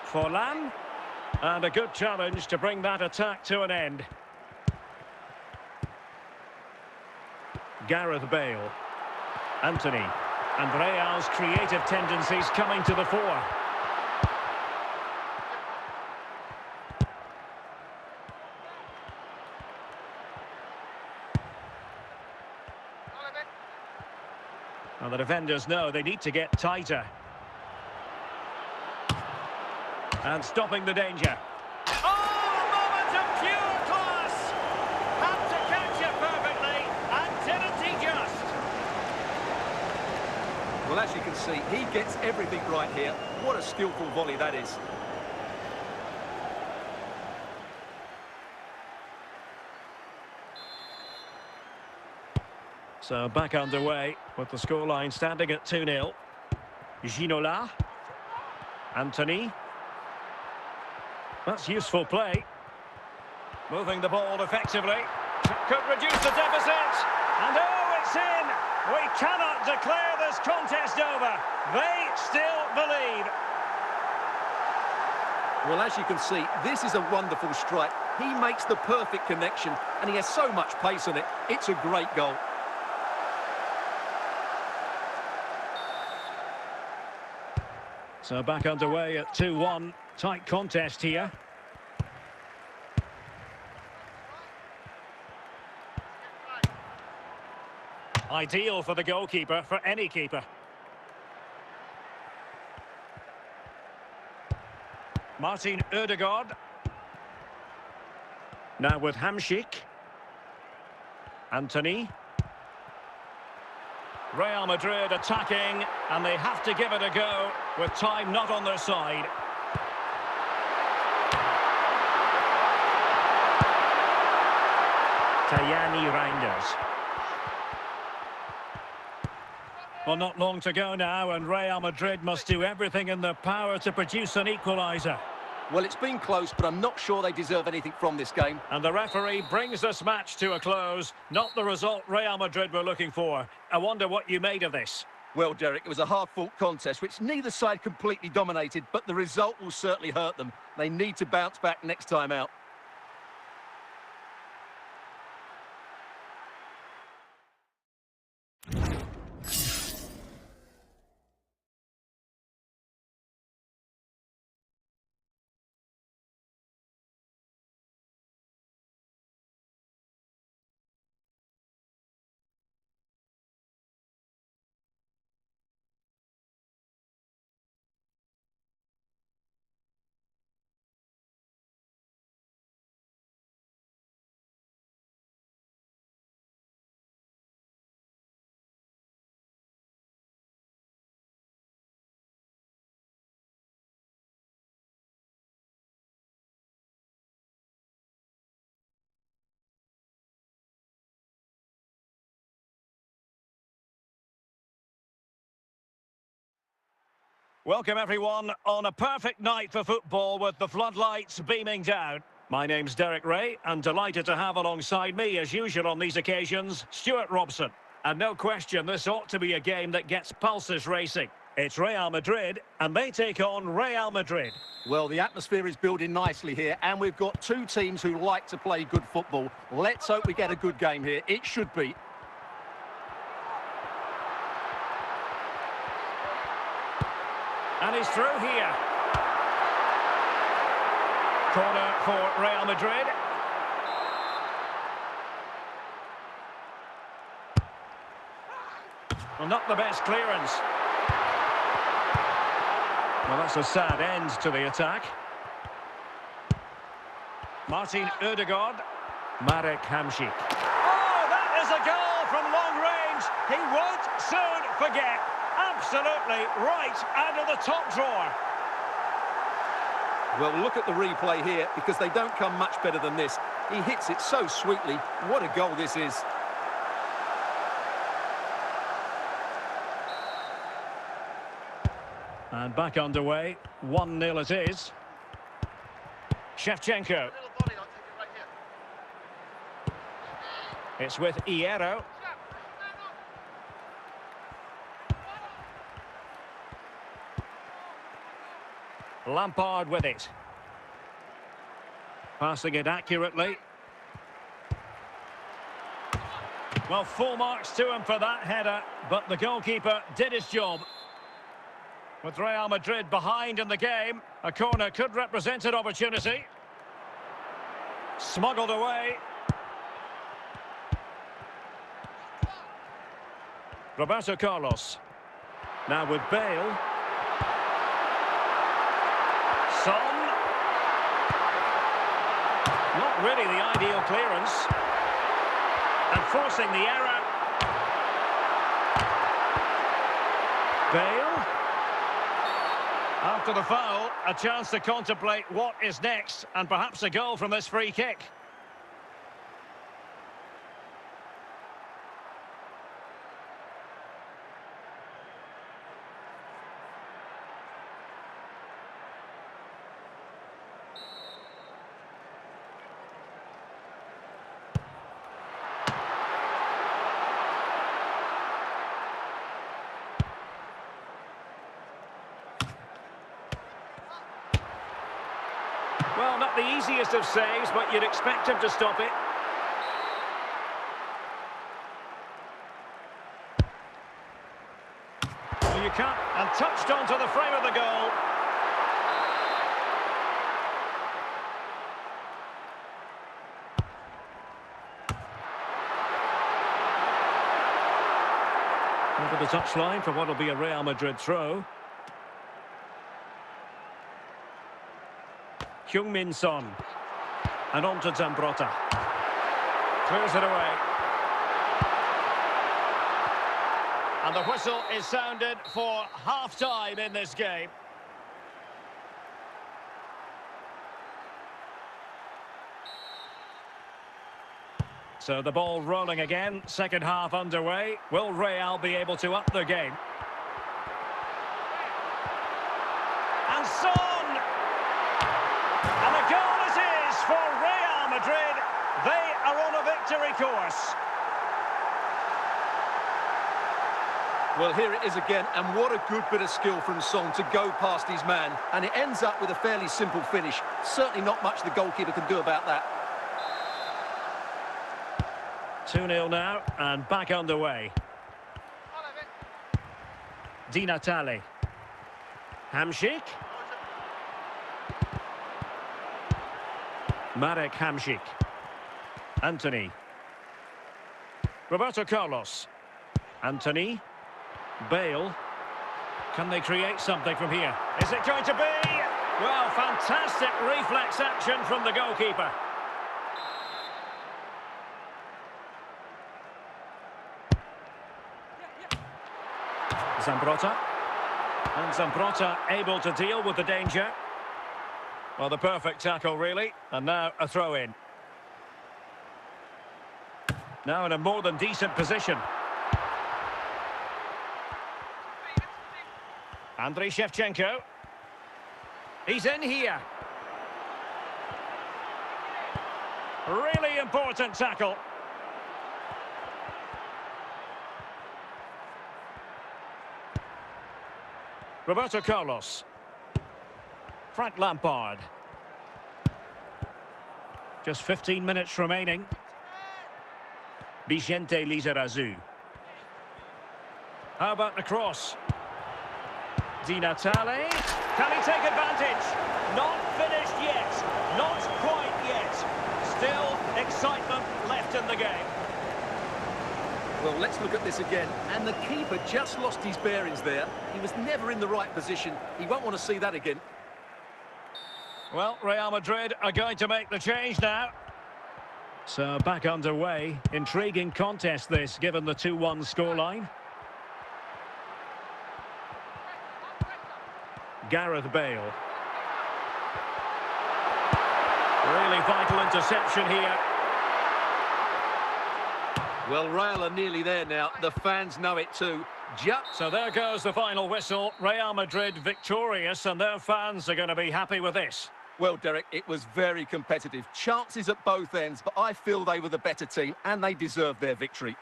Forlan. And a good challenge to bring that attack to an end. Gareth Bale. Anthony. And Real's creative tendencies coming to the fore. And the defenders know they need to get tighter. And stopping the danger. Oh, a moment of pure class! Had to catch it perfectly, and didn't he just? Well, as you can see, he gets everything right here. What a skillful volley that is. So back underway with the scoreline standing at 2-0. Ginola. Anthony. That's useful play. Moving the ball effectively. Could reduce the deficit. And oh, it's in! We cannot declare this contest over. They still believe. Well, as you can see, this is a wonderful strike. He makes the perfect connection, and he has so much pace on it. It's a great goal. So back underway at 2-1. Tight contest here. Ideal for the goalkeeper, for any keeper. Martin Ødegaard. Now with Hamšík. Anthony. Real Madrid attacking, and they have to give it a go with time not on their side. Tajani Reinders. Well, not long to go now, and Real Madrid must do everything in their power to produce an equaliser. Well, it's been close, but I'm not sure they deserve anything from this game. And the referee brings this match to a close. Not the result Real Madrid were looking for. I wonder what you made of this. Well, Derek, it was a hard-fought contest, which neither side completely dominated, but the result will certainly hurt them. They need to bounce back next time out. Welcome everyone on a perfect night for football with the floodlights beaming down. My name's Derek Ray and delighted to have alongside me as usual on these occasions, Stuart Robson. And no question this ought to be a game that gets pulses racing. It's Real Madrid and they take on Real Madrid. Well, the atmosphere is building nicely here and we've got two teams who like to play good football. Let's hope we get a good game here. It should be. And he's through here. Corner for Real Madrid. Well, not the best clearance. Well, that's a sad end to the attack. Martin Ødegaard. Marek Hamšík. Oh, that is a goal from long range. He won't soon forget. Absolutely right out of the top drawer. Well, look at the replay here because they don't come much better than this. He hits it so sweetly. What a goal this is. And back underway. 1-0 it is. Shevchenko. It's with Hierro. Lampard with it. Passing it accurately. Well, full marks to him for that header, but the goalkeeper did his job. With Real Madrid behind in the game, a corner could represent an opportunity. Smuggled away. Roberto Carlos. Now with Bale. Son. Not really the ideal clearance. And forcing the error. Bale. After the foul, a chance to contemplate what is next, and perhaps a goal from this free kick. Well, not the easiest of saves, but you'd expect him to stop it. Well, you can't, and touched onto the frame of the goal. Over the touchline for what will be a Real Madrid throw. Heung-min Son. And on to Zambrotta. Clears it away. And the whistle is sounded for half-time in this game. So the ball rolling again, second half underway. Will Real be able to up the game? And Son! And a goal it is for Real Madrid. They are on a victory course. Well, here it is again, and what a good bit of skill from Son to go past his man. And it ends up with a fairly simple finish. Certainly not much the goalkeeper can do about that. 2-0 now, and back underway. Di Natale. Hamšík. Marek Hamšík. Anthony. Roberto Carlos. Anthony. Bale. Can they create something from here? Is it going to be? Well, fantastic reflex action from the goalkeeper. Zambrotta. And Zambrotta able to deal with the danger. Well, the perfect tackle, really. And now a throw-in. Now in a more than decent position. Andriy Shevchenko. He's in here. Really important tackle. Roberto Carlos. Frank Lampard. Just 15 minutes remaining. Vicente Lizarazu. How about the cross? Di Natale. Can he take advantage? Not finished yet. Not quite yet. Still excitement left in the game. Well, let's look at this again. And the keeper just lost his bearings there. He was never in the right position. He won't want to see that again. Well, Real Madrid are going to make the change now. So back underway. Intriguing contest this, given the 2-1 scoreline. Gareth Bale. Really vital interception here. Well, Real are nearly there now. The fans know it too. So there goes the final whistle. Real Madrid victorious, and their fans are going to be happy with this. Well, Derek, it was very competitive. Chances at both ends, but I feel they were the better team, and they deserved their victory.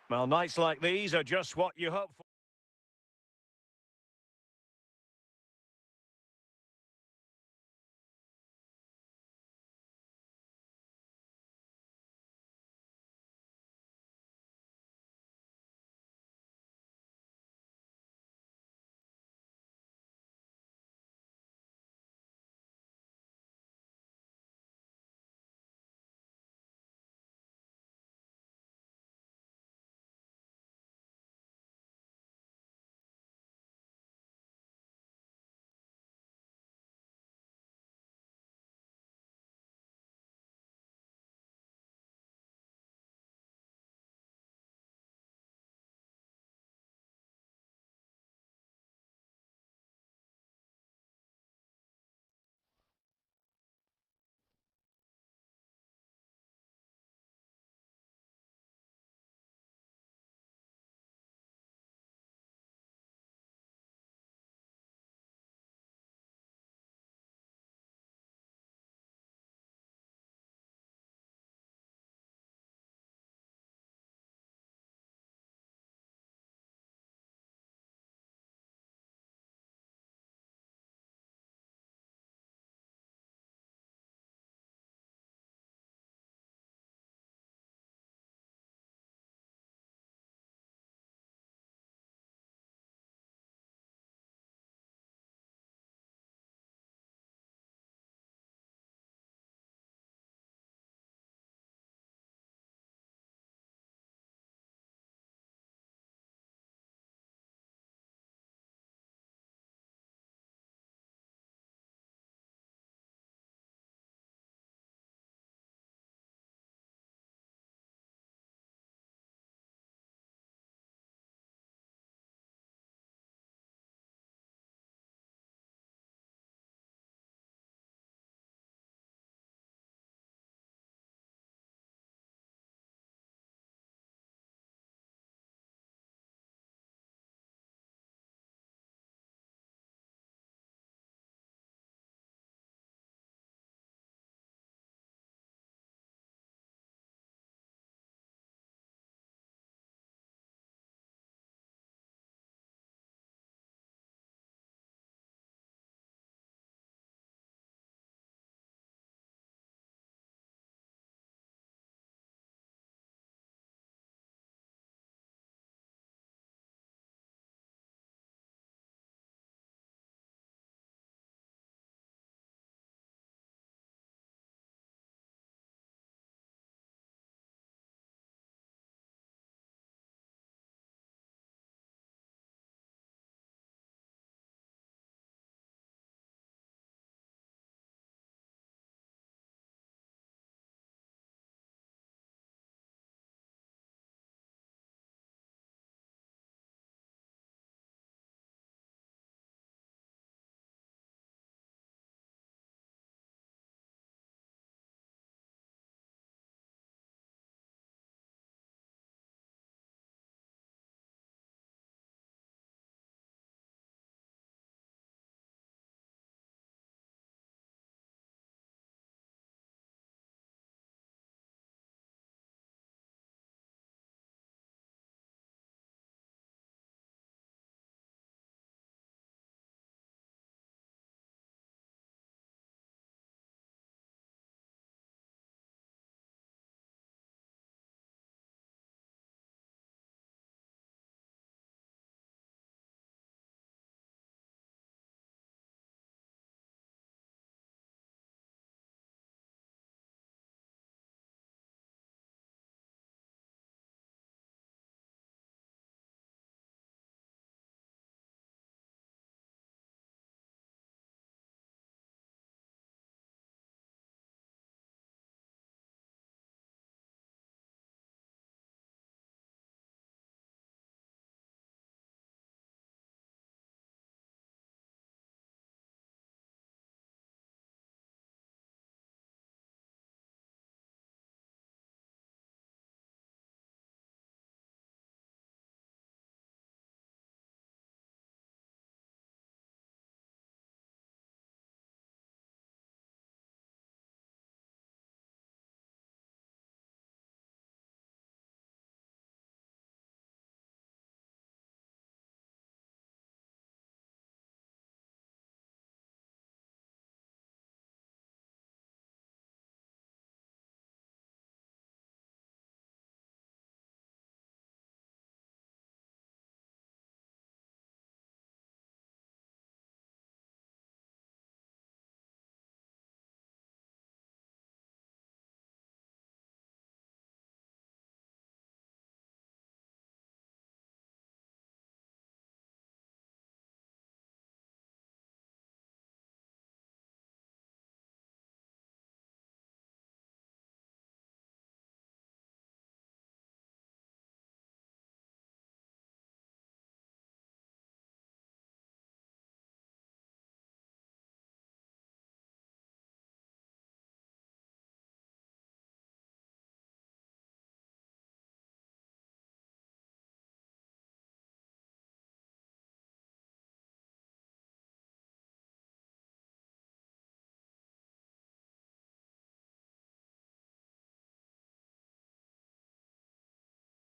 Well, nights like these are just what you hope for.